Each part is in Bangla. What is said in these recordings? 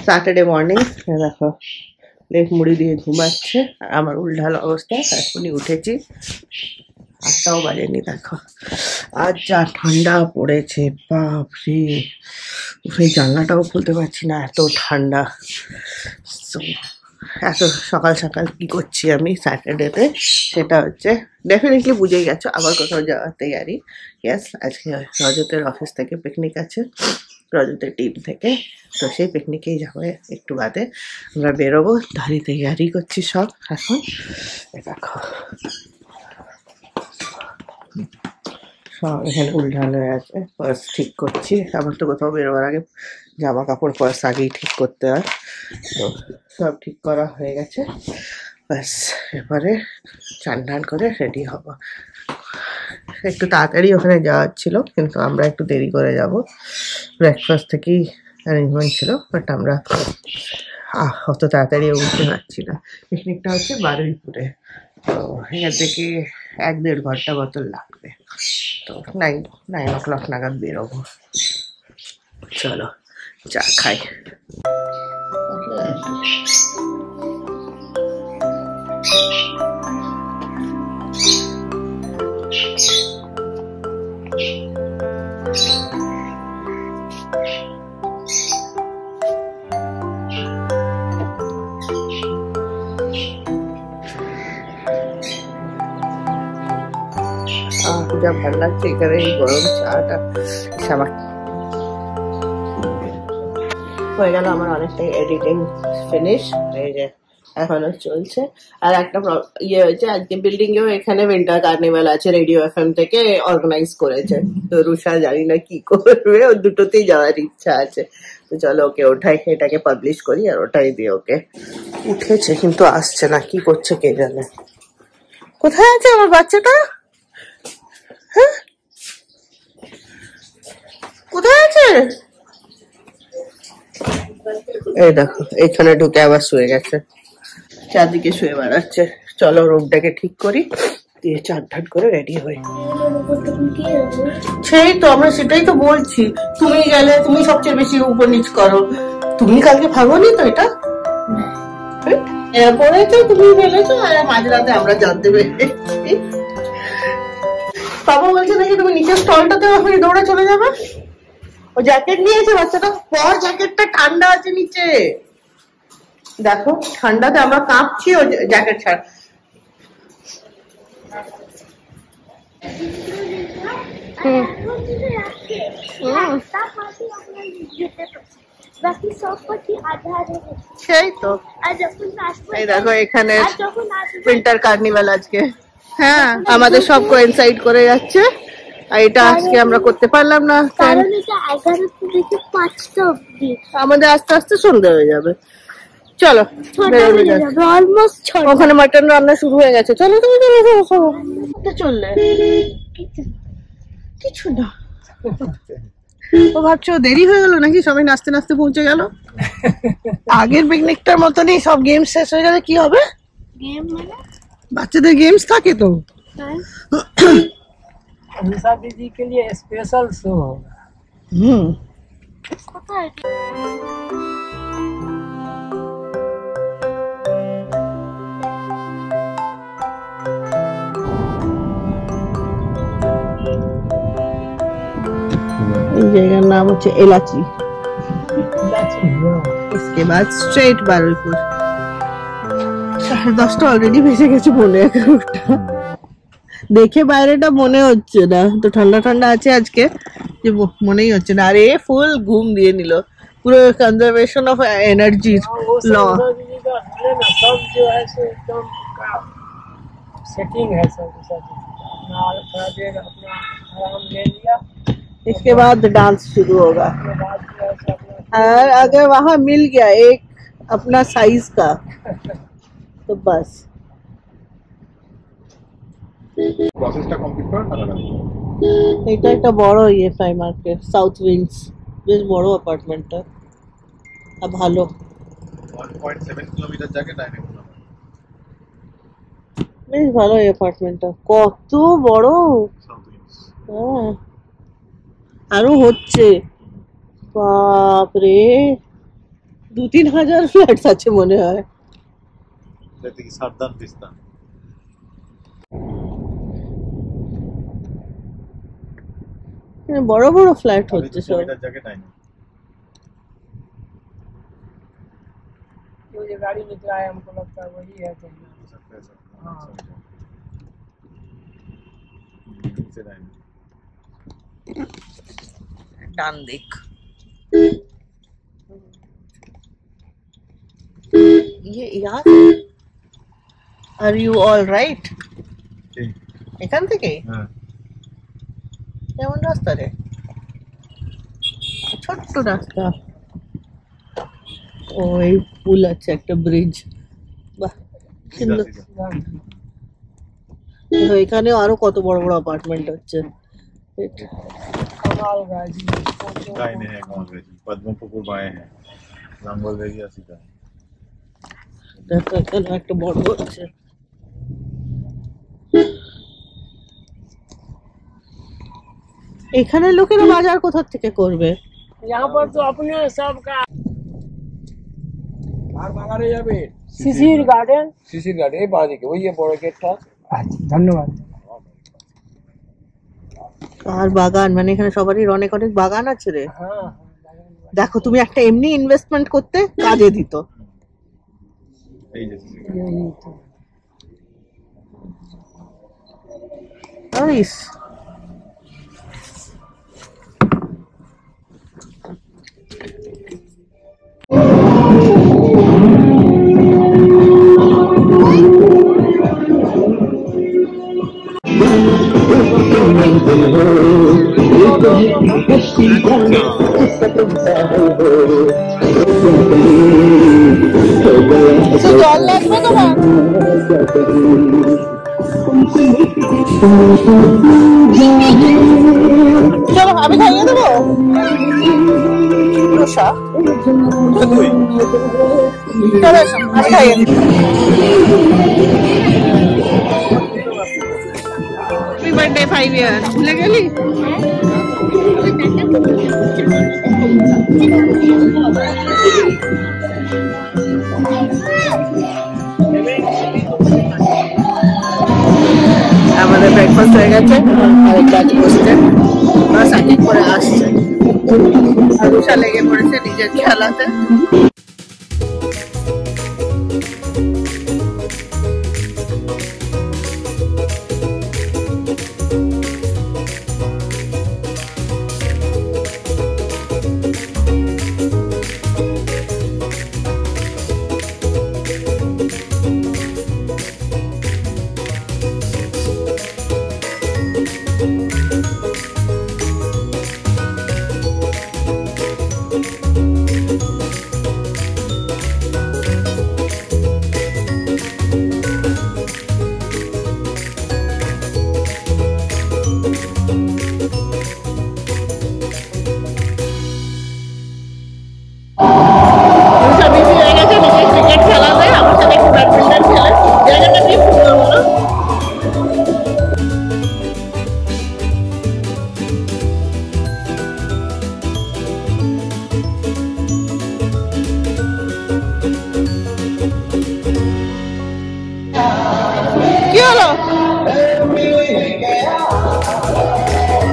স্যাটারডে মর্নিং দেখো লেপ মুড়ি দিয়ে ঘুমাচ্ছে আর আমার উল্ঢাল অবস্থা। এখনই উঠেছি, 8টাও বাজেনি। দেখো আজ যা ঠান্ডা পড়েছে, বাপরে! সেই জানলাটাও খুলতে পারছি না, এত ঠান্ডা। এত সকাল সকাল কি করছি আমি স্যাটারডেতে, সেটা হচ্ছে ডেফিনেটলি বুঝেই গেছো, আবার কোথাও যাওয়ার তৈয়ারি। ইয়েস, আজকে রজতের অফিস থেকে পিকনিক আছে, রজতের টিম থেকে, তো সেই পিকনিকেই যাবো একটু বাদে। আমরা বেরোবো, তারই তৈয়ারি করছি সব এখন। দেখো সব এখানে উল্টান হয়ে আছে, পার্স ঠিক করছি। আমার তো কোথাও বেরোবার আগে জামা কাপড় পার্স আগেই ঠিক করতে হয়, তো সব ঠিক করা হয়ে গেছে। ব্যাস এবারে চান টান করে রেডি হব। একটু তাড়াতাড়ি ওখানে যাওয়ার ছিল, কিন্তু আমরা একটু দেরি করে যাব। ব্রেকফাস্ট থেকেই অ্যারেঞ্জমেন্ট ছিল, বাট আমরা অত তাড়াতাড়ি উঠতে পারছি না। পিকনিকটা হচ্ছে বারুইপুরে, তো এখান থেকে 1-1.5 ঘন্টা মতো লাগবে। তো 9 o'clock নাগাদ বেরোবো। চলো চা খাই। যা ভালো লাগছে এখানে এই গরম চাটা। সাবান হয়ে গেল আমার অনেকটাই এডিটিং ফিনিশ, এই যে এখনো চলছে। আর একটা ইয়ে হয়েছে, আজকে বিল্ডিং এও এখানে উইন্টার কার্নিভাল আছে, রেডিও এফএম থেকে অর্গানাইজ করেছে। তো রুষা জানি না কি করবে, ওর দুটোতেই যাওয়ার ইচ্ছা আছে। তো চলো ওকে ওঠাই, এটাকে পাবলিশ করি আর ওটাই দিয়ে ওকে। উঠেছে কিন্তু আসছে না, কি করছে কে জানে। কোথায় আছে আমার বাচ্চাটা? হ্যাঁ কোথায় আছে? এই দেখো এখানে ঢুকে আবার শুয়ে গেছে, চারদিকে শুয়ে বেড়াচ্ছে। চলো রুমটাকে ঠিক করি, দিয়ে চান টান করে রেডি হই। সেই তো আমরা সেটাই তো বলছি, তুমি গেলে তুমি সবচেয়ে বেশি উপর নিচ করো। তুমি কালকে ভাগোনি তো এটা পড়েছো, তুমি ফেলেছো, আর মাঝরাতে আমরা জানতে পেরেছি। বাবা বলছে নাকি তুমি নিচের স্টলটাতে ওখানে দৌড়ে চলে যাবে। ও জ্যাকেট নিয়েছে বাচ্চাটা, পর জ্যাকেটটা ঠান্ডা আছে নিচে। দেখো ঠান্ডাতে আমরা কাঁপছি, ও জ্যাকেট ছাড়। সেই তো, এই দেখো এখানে উইন্টার কার্নিভাল আজকে। হ্যাঁ আমাদের সব কোইনসাইড করে যাচ্ছে, আর এটা আজকে আমরা করতে পারলাম না, কারণ এটা 11 থেকে 5টা অবধি। আমাদের আস্তে আস্তে সন্ধ্যা হয়ে যাবে। চলো ওখানে মাটন রান্না শুরু হয়ে গেছে। চলো তুমি চললে কিছু না। ও ভাবছো দেরি হয়ে গেল নাকি, সবাই নাচতে নাচতে পৌঁছে গেল। আগের পিকনিকটার মতনই সব গেম শেষ হয়ে গেলে কি হবে? গেম মানে বাচ্চাদের গেমস থাকে তো। निशा दीदी के लिए स्पेशल शो होगा। इस जगह नाम है इलाची। इसके बाद स्ट्रेट बारुईपुर। 10টা অলরেডি বেজে গেছে, মনে 11টা। দেখে বাইরেটা মনে হচ্ছে না, তো ঠান্ডা ঠান্ডা আছে আজকে, যে মনেই হচ্ছে না। আরে ফুল ঘুম দিয়ে নিল, পুরো conservation of energy law. Setting है सब अपना थोड़ा देर अपना आराम ले लिया, इसके बाद डांस शुरू होगा। और अगर वहाँ मिल गया एक अपना साइज का तो बस প্রসেসটা কমপ্লিট করে টাকা লাগবে। এটা একটা বড় ইএফআই মার্কেট, সাউথ উইংস, বেশ বড় অ্যাপার্টমেন্টটা আর ভালো। 1.7 কিলোমিটার জায়গায় ডাইরেক্ট বেশ ভালো এই অ্যাপার্টমেন্টটা, কত বড়। হ্যাঁ আরো হচ্ছে, বাপরে 2-3 হাজার ফ্ল্যাটস আছে মনে হয়। যাতে কি সাবধান পিস্তা বড় বড় ফ্ল্যাট হচ্ছে সব। এটার জায়গায় নাই না वो जो गाड़ी निकला है हमको लगता है वही है कहीं। हाँ। नीचे नहीं ডান দিক। ये यहाँ से আর ইউ অল রাইট? ठीक এখান থেকে हां কেমন রাস্তা রে? ছোট্ট রাস্তা। ওই পুল আছে একটা ব্রিজ। বাহ সুন্দর। তো এখানে আরো কত বড় বড় অ্যাপার্টমেন্ট হচ্ছে। कमाल गाजी दाहिने है कौन गई पद्म पुकुर बाएं है रंगोल एरिया सीधा দেখো এখানে একটা বড় হচ্ছে। এখানে লোকেরা বাজার কোথা থেকে করবে? यहाँ पर तो अपने सब का আর বাগানে যাবে शिशिर गार्डन। শিশির ঘাটে এই বাঁদিকে ওই যে বড় গেটটা अच्छा धन्यवाद। আর বাগান মানে এখানে সবারই অনেক অনেক বাগান আছে রে। हाँ দেখো তুমি একটা এমনি ইনভেস্টমেন্ট করতে কাজে দিত। यही जैसे यही तो নাইস। জল লাগবে তোমার? চলো আমি খাইয়ে দেবো। রোষা চলো এসো, আমি খাইয়ে দেবো। হ্যাপি বার্থডে 5 ইয়ার ভুলে গেলি? আমাদের ব্রেকফাস্ট হয়ে গেছে আর কাজ বসছে বাস এক এক করে আসছে। আর রুষা লেগে পড়েছে নিজের খেলাতে।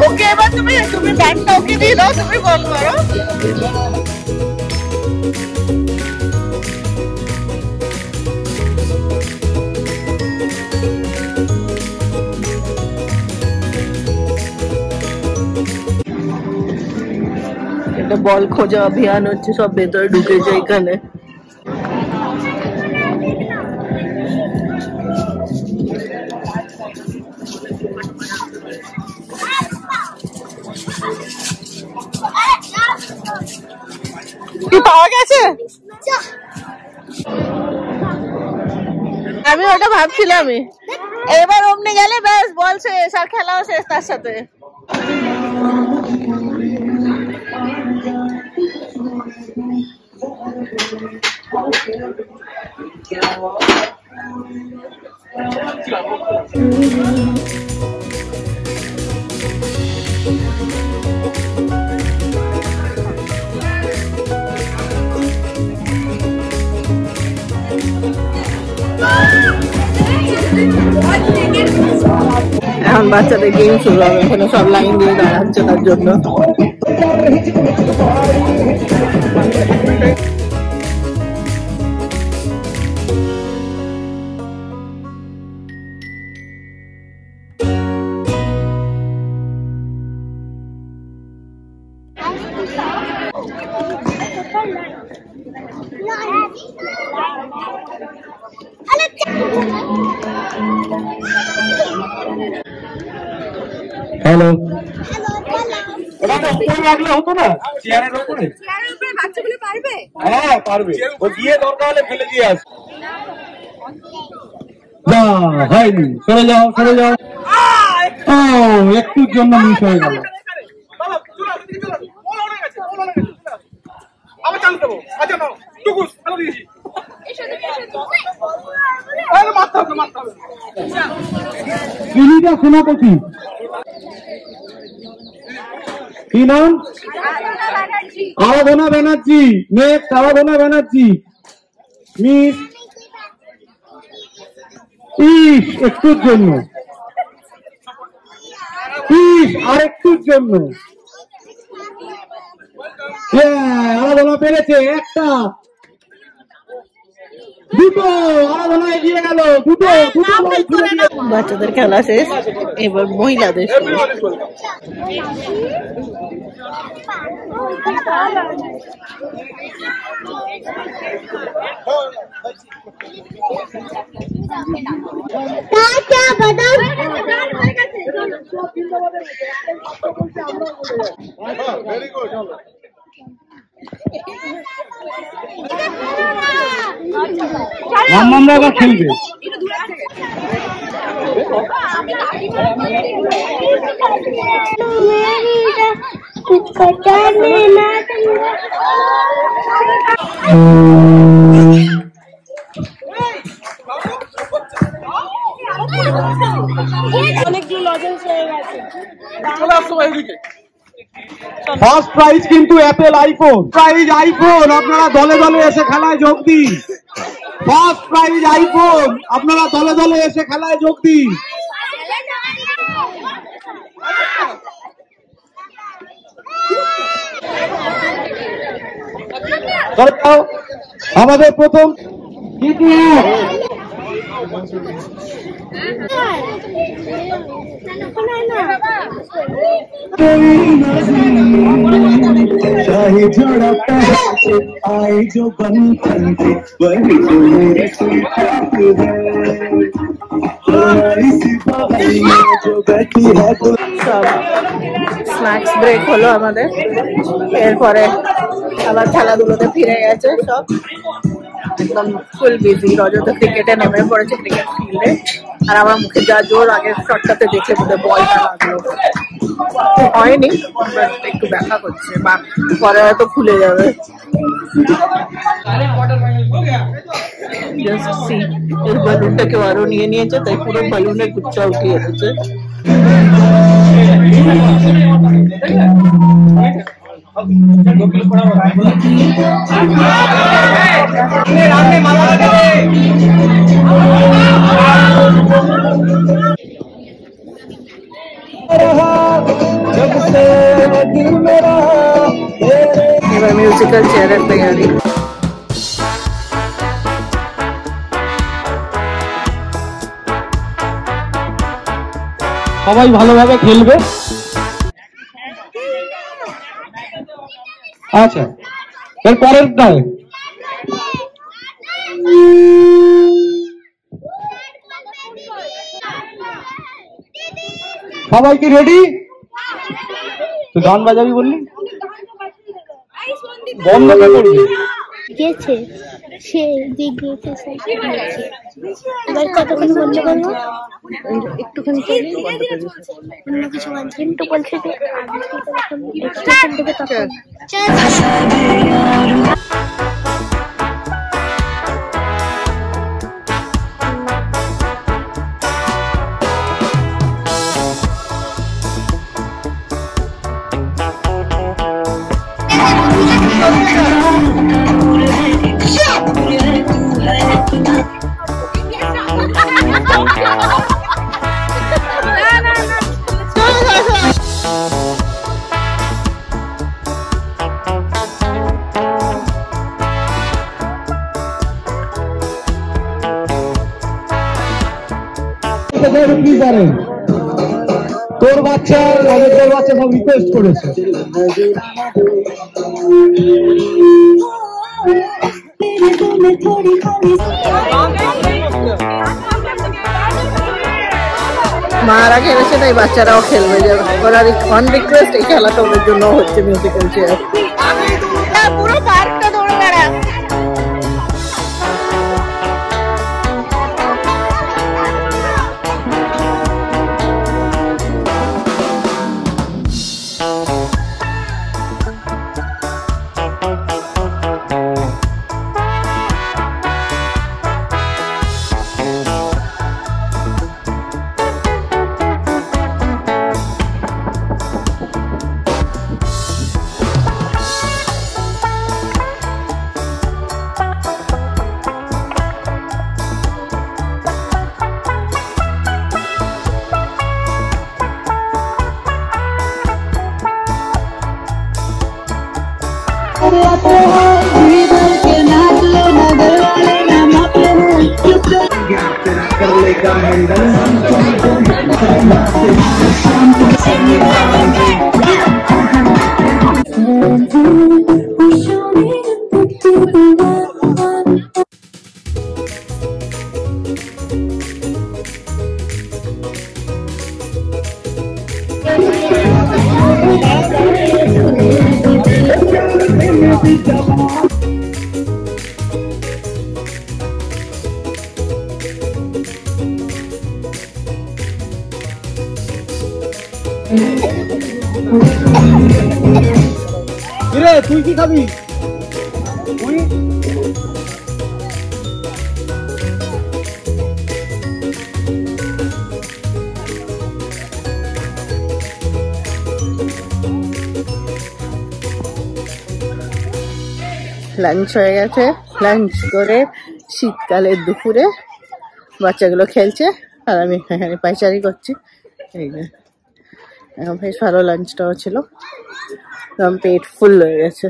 ওকে এবার তুমি ব্যাগটা ওকে দিয়ে দাও, তুমি বল করো। এটা বল খোঁজা অভিযান হচ্ছে, সব ভেতরে ঢুকেছে এখানে। কি পাওয়া গেছে? আমি ওটা ভাবছিলামই, এবার অমনি গেলে ব্যাস বল শেষ আর খেলাও শেষ তার সাথে। বাচ্চাদের গেম শুরু হবে, এখানে সব লাইন দিয়ে দাঁড়াচ্ছে তার জন্য। হ্যালো, ওটা তো উপরে রাখলে হতো না, চেয়ারের উপরে। বাচ্চাগুলো পারবে? হ্যাঁ পারবে, ও গিয়ে দরকার হলে ফেলে দিয়ে আসবে। হয়নি, সরে যাও সরে যাও। ও একটুর জন্য মিস হয়ে গেল। সেনাপতি কি নাম? আরাধনা ব্যানার্জি। নেক্সট আরাধনা ব্যানার্জি। মিস ইস একটুর জন্য, ইস আর একটুর জন্য। আরাধনা পেরেছে, একটা দুটো, আরাধনা এগিয়ে গেল, দুটো দুটো। বাচ্চাদের খেলা শেষ, এবার মহিলাদের শুরু। রামমানরা আবার খেলবে। অনেকগুলো লজেন্স হয়ে গেছে। ফার্স্ট প্রাইজ কিন্তু অ্যাপেল আইফোন। প্রাইজ আইফোন, আপনারা দলে দলে এসে খেলায় যোগ দিন। ফার্স্ট প্রাইজ আইফোন, আপনারা দলে দলে এসে খেলায় যোগ দিন। আমাদের প্রথম चाहे जोड़ा पहले आए जो बंधन थे वही तो मेरी स्वीकृत है। इसी बगल में जो बैठी है সব স্ন্যাক্স ব্রেক হলো আমাদের, এরপরে আবার খেলাধুলোতে ফিরে গেছে সব। একদম ফুল বিজি, রজত ক্রিকেটে নেমে পড়েছে, ক্রিকেট ফিল্ডে। আর আমার মুখে যা জোর আগের শটটাতে দেখে বোধ বলটা লাগলো, হয়নি, একটু ব্যথা করছে, বা পরে হয়তো খুলে যাবে। এর বালুনটা কেউ আরো নিয়ে নিয়েছে, তাই পুরো বালুনের গুচ্ছা উঠিয়ে এসেছে। এবার মিউজিক্যাল চেয়ারের তৈরি। সবাই ভালোভাবে খেলবে। আচ্ছা, এর পরেরটায় সবাই কি রেডি? তুই গান বাজাবি বললি, বন্ধ কে করবি? গেছে সে যে গেছে এবার কতক্ষণ বন্ধ করবো? একটুখানি অন্য কিছু বলছেন তো বলছে যে কি করেন? তোর বাচ্চা তোর বাচ্চা সব রিকোয়েস্ট করেছে। মারা খেলেছে তাই বাচ্চারাও খেলবে, ওরা অন রিকোয়েস্ট এই খেলাটা ওদের জন্য হচ্ছে মিউজিক্যাল চেয়ার। পুরো পার্কটা দৌড়ে বেড়া। তুই কি খাবি? লাঞ্চ হয়ে গেছে, লাঞ্চ করে শীতকালের দুপুরে বাচ্চাগুলো খেলছে আর আমি এখানে পাইচারি করছি। এই যে এখন বেশ ভালো লাঞ্চটাও ছিল, একদম পেট ফুল হয়ে গেছে।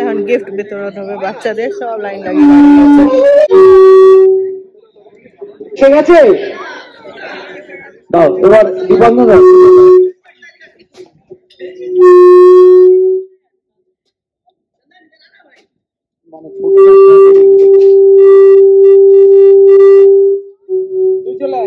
এখন গিফট বিতরণ হবে বাচ্চাদের, সব লাইন লাগিয়ে ঠিক আছে, দাও এবার নিবন্ধন দাও। তুই চলে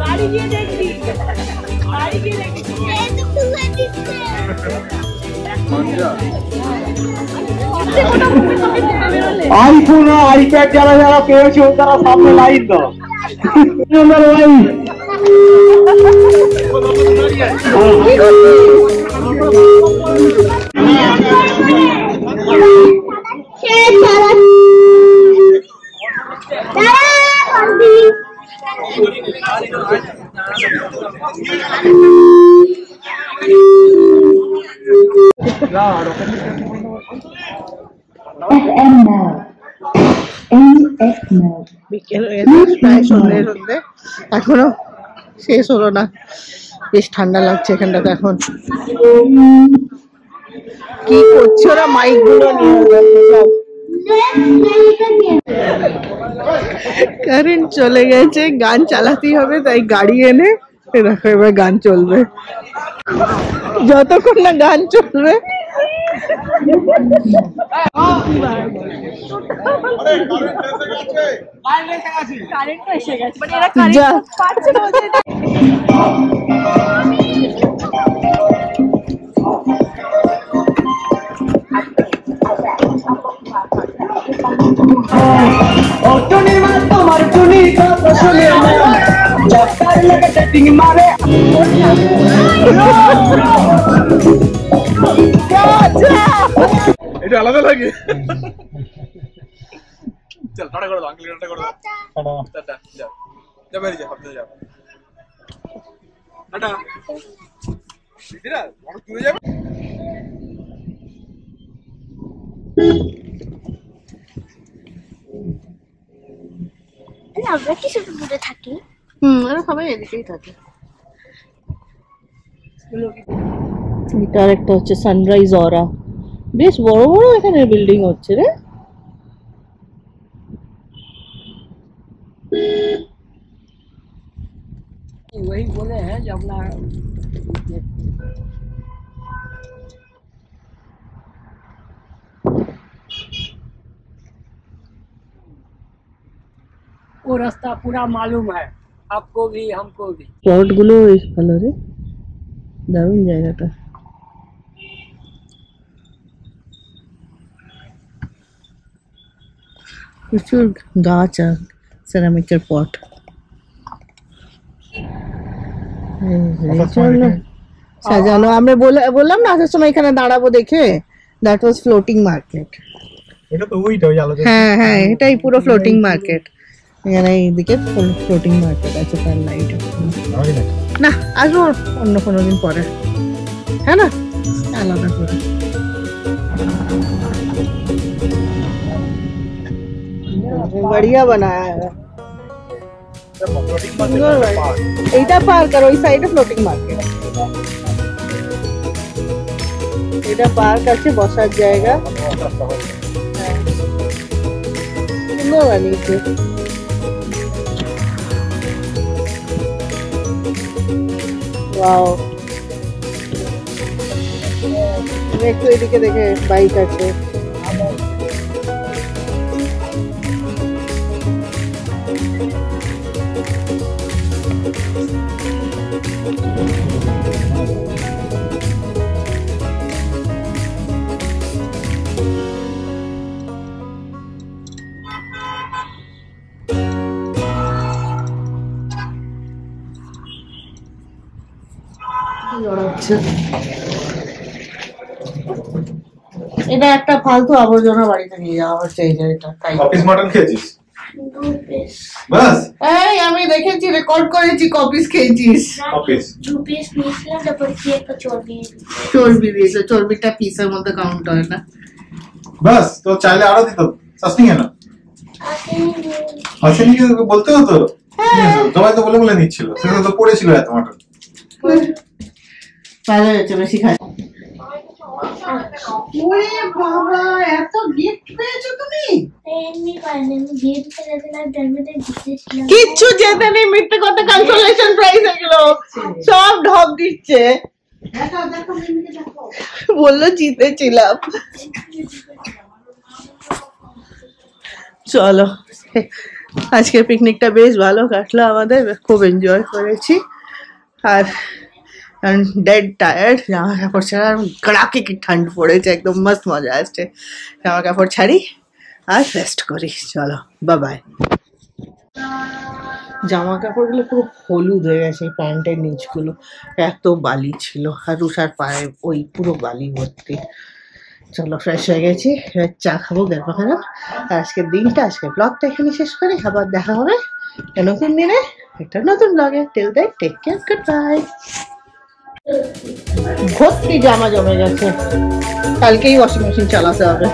বাড়ি গিয়ে দেখবি, বাড়ি গিয়ে দেখবি। আইফোন আর আইপ্যাড যারা যারা পেয়েছে তারা সামনে লাইন দাও। বিকেল হয়ে গেছে, প্রায় সন্ধ্যে সন্ধ্যে, এখনো শেষ হলো না। বেশ ঠান্ডা লাগছে এখানটাতে। এখন কি করছে ওরা, মাইক গুলো নিয়ে সব। কারেন্ট চলে গেছে, গান চালাতেই হবে, তাই গাড়ি এনে দেখো এবার গান চলবে, যতক্ষণ না গান চলবে। কারেন্ট এসে গেছে, মানে এরা কারেন্ট পাচ্ছে না। এটা আলাদা লাগে। चल टाटा कर दो अंकल टाटा कर दो टाटा जा जा मेरी जा अपने जा टाटा दीदी ना और तू जा আমরা কি শুধু দূরে থাকি? ওরা সবাই এদিকেই থাকে। এটা আরেকটা হচ্ছে সানরাইজ অরা, বেশ বড় বড় এখানে বিল্ডিং হচ্ছে রে। वही बोले हैं जो अपना वो रास्ता पूरा मालूम है आपको भी हमको भी। প্লট গুলো বেশ ভালো রে, দারুণ জায়গাটা। প্রচুর গাছ আর সেরামিকের পট। সাজানো, আমরা বললাম না আসার সময় এখানে দাঁড়াবো দেখে, দ্যাট ওয়াজ ফ্লোটিং মার্কেট। এটা তো ওইটা ওই আলাদা। হ্যাঁ হ্যাঁ, এটাই পুরো ফ্লোটিং মার্কেট। এখানে এইদিকে ফ্লোটিং মার্কেট আছে, তার লাইট না, আসবো অন্য কোনো দিন পরে, হ্যাঁ না, আলাদা করে। बढ़िया बनाया है, এইটা পার্ক আর ওই সাইডে ফ্লোটিং মার্কেট। এটা পার্ক আছে, বসার জায়গা, সুন্দর বানিয়েছে। ওয়াও, একটু এদিকে দেখে বাইক আছে। এটা একটা ফালতু আবর্জনা বাড়িতে নিয়ে যাওয়া হচ্ছে এই জায়গাটা। অফিস মটন খেয়েছিস? দু পিস বাস এই আমি দেখেছি, রেকর্ড করেছি, কপিস খেয়েছিস। অফিস দু পিস নিয়েছিলাম, তারপর কি একটা চর্বি চর্বি দিয়েছে, চর্বিটা পিসের মধ্যে কাউন্ট হয় না। বাস তো চাইলে আরো দিত, সাসনি কেন আসেনি বলতে হতো। সবাই তো বলে বলে নিচ্ছিল, সেটা তো পড়েছিল এত মটন। ভালো হয়েছে, বেশি খাই। ওরে বাবা, এত গিফট পেয়েছো তুমি? এমনি পাইনি, আমি গেম খেলেছিলাম, তার মধ্যে জিতেছিলাম। কিচ্ছু জেতে নেই, মিথ্যে কথা, কনসোলেশন প্রাইজ এগুলো সব ঢপ দিচ্ছে। বললো জিতেছিলাম। চলো, আজকের পিকনিকটা বেশ ভালো কাটলো আমাদের, খুব এনজয় করেছি। আর ডেড টায়ার্ড, জামা কাপড় ছাড়া কড়াকে কি ঠান্ড পড়েছে, একদম মস্ত মজা আসছে। জামা কাপড় ছাড়ি আর রেস্ট করি। চলো, বাই। জামা কাপড়গুলো পুরো হলুদ হয়ে গেছে, প্যান্টের নিচগুলো এত বালি ছিল, আর রুষার পায়ে ওই পুরো বালি ভর্তি। চলো, ফ্রেশ হয়ে গেছি, চা খাবো, গল্প খাবো। আর আজকের দিনটা, আজকের ব্লগটা এখানে শেষ করি। আবার দেখা হবে নতুন দিনে একটা নতুন ব্লগে। Till then, take care, goodbye. ভর্তি জামা জমে গেছে, কালকেই ওয়াশিং মেশিন চালাতে হবে।